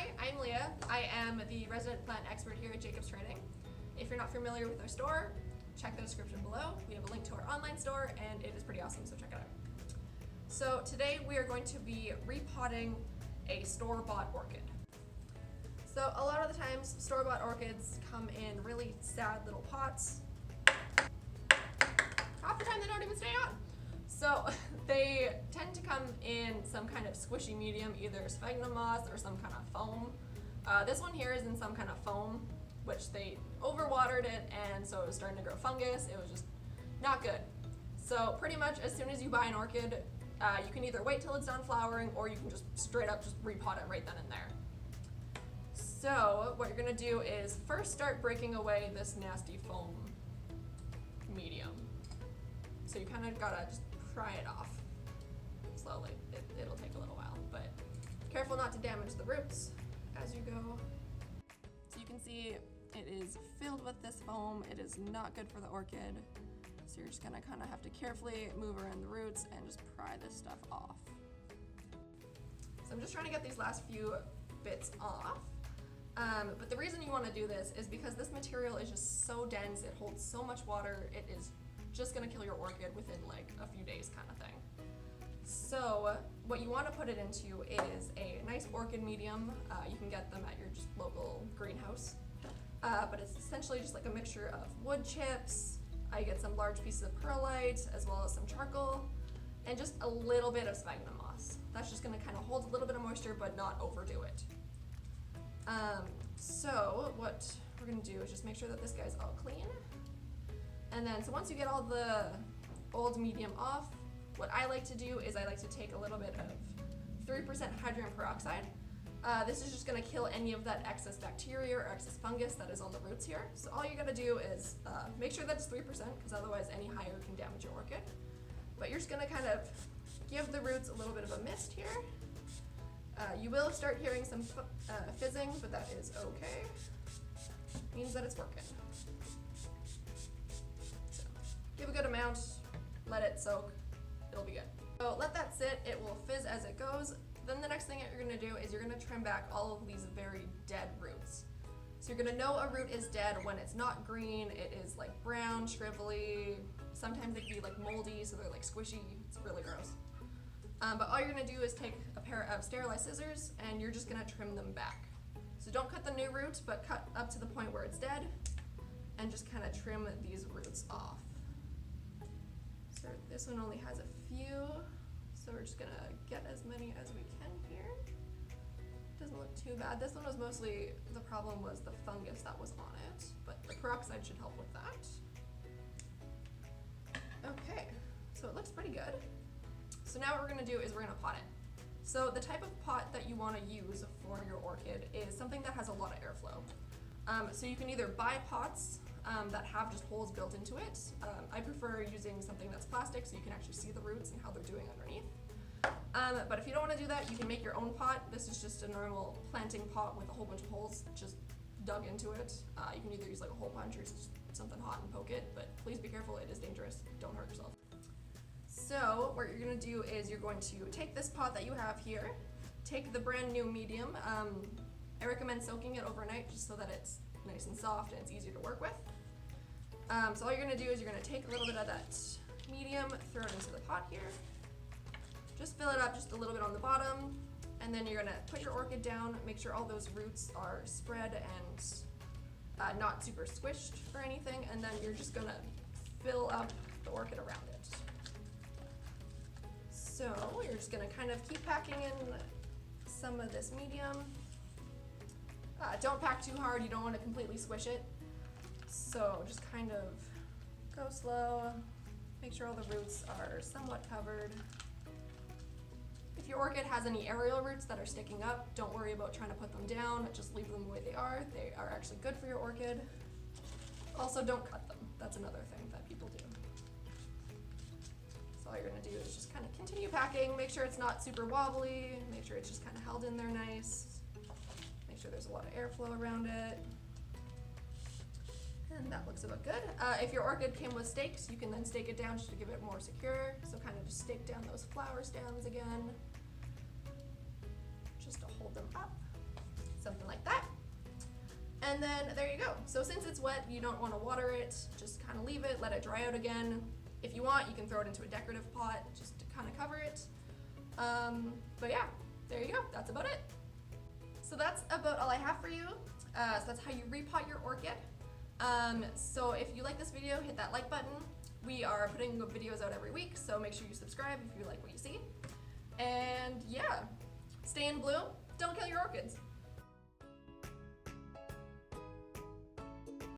Hi, I'm Leah. I am the resident plant expert here at Jacob's Training. If you're not familiar with our store, check the description below. We have a link to our online store and it is pretty awesome, so check it out. So today we are going to be repotting a store-bought orchid. So a lot of the times store-bought orchids come in really sad little pots. Half the time they don't even stay on. So they tend to come in some kind of squishy medium, either sphagnum moss or some kind of foam. This one here is in some kind of foam, which they overwatered it, and so it was starting to grow fungus. It was just not good. So pretty much as soon as you buy an orchid, you can either wait till it's done flowering, or you can just straight up just repot it right then and there. So what you're gonna do is first start breaking away this nasty foam medium. So you kind of gotta just pry it off slowly. It'll take a little while, but careful not to damage the roots as you go. So you can see it is filled with this foam. It is not good for the orchid. So you're just gonna kind of have to carefully move around the roots and just pry this stuff off. So I'm just trying to get these last few bits off. But the reason you want to do this is because this material is just so dense, it holds so much water, it is just gonna kill your orchid within like a few days kind of thing. So what you want to put it into is a nice orchid medium. You can get them at your just local greenhouse. But it's essentially just like a mixture of wood chips. I get some large pieces of perlite as well as some charcoal and just a little bit of sphagnum moss. That's just gonna kind of hold a little bit of moisture but not overdo it. So what we're gonna do is just make sure that this guy's all clean. And then, so once you get all the old medium off, what I like to do is I like to take a little bit of 3% hydrogen peroxide. This is just gonna kill any of that excess bacteria or excess fungus that is on the roots here. So all you gotta do is make sure that's 3%, because otherwise any higher can damage your orchid. But you're just gonna kind of give the roots a little bit of a mist here. You will start hearing some fizzing, but that is okay. Means that it's working. Give a good amount, let it soak, it'll be good. So let that sit, it will fizz as it goes. Then the next thing that you're gonna do is you're gonna trim back all of these very dead roots. So you're gonna know a root is dead when it's not green, it is like brown, shrivelly, sometimes they can be like moldy, so they're like squishy, it's really gross. But all you're gonna do is take a pair of sterilized scissors and you're just gonna trim them back. So don't cut the new root, but cut up to the point where it's dead and just kind of trim these roots off. So this one only has a few, so we're just gonna get as many as we can here. Doesn't look too bad. This one was mostly, the problem was the fungus that was on it, but the peroxide should help with that. Okay, so it looks pretty good. So now what we're gonna do is we're gonna pot it. So the type of pot that you wanna use for your orchid is something that has a lot of airflow. So you can either buy pots that have just holes built into it. I prefer using something that's plastic so you can actually see the roots and how they're doing underneath. But if you don't want to do that, you can make your own pot. This is just a normal planting pot with a whole bunch of holes just dug into it. You can either use like a hole punch or just something hot and poke it, but please be careful, it is dangerous. Don't hurt yourself. So what you're going to do is you're going to take this pot that you have here, take the brand new medium. I recommend soaking it overnight just so that it's nice and soft and it's easier to work with. So all you're gonna do is you're gonna take a little bit of that medium, throw it into the pot here. Just fill it up just a little bit on the bottom, and then you're gonna put your orchid down, make sure all those roots are spread and not super squished or anything, and then you're just gonna fill up the orchid around it. So you're just gonna kind of keep packing in some of this medium. Don't pack too hard, you don't want to completely squish it. So just kind of go slow, make sure all the roots are somewhat covered. If your orchid has any aerial roots that are sticking up, don't worry about trying to put them down, just leave them the way they are. They are actually good for your orchid. Also, don't cut them. That's another thing that people do. So all you're gonna do is just kind of continue packing, make sure it's not super wobbly, make sure it's just kind of held in there nice. Make sure there's a lot of airflow around it. And that looks about good. If your orchid came with stakes, you can then stake it down just to give it more secure. So kind of just stake down those flower stems again, just to hold them up. something like that. And then there you go. So since it's wet, you don't want to water it, just kind of leave it, let it dry out again. If you want, you can throw it into a decorative pot just to kind of cover it. But yeah, there you go, that's about it. So that's about all I have for you. So that's how you repot your orchid. So if you like this video, hit that like button. We are putting videos out every week, so make sure you subscribe if you like what you see. And yeah, stay in bloom, don't kill your orchids.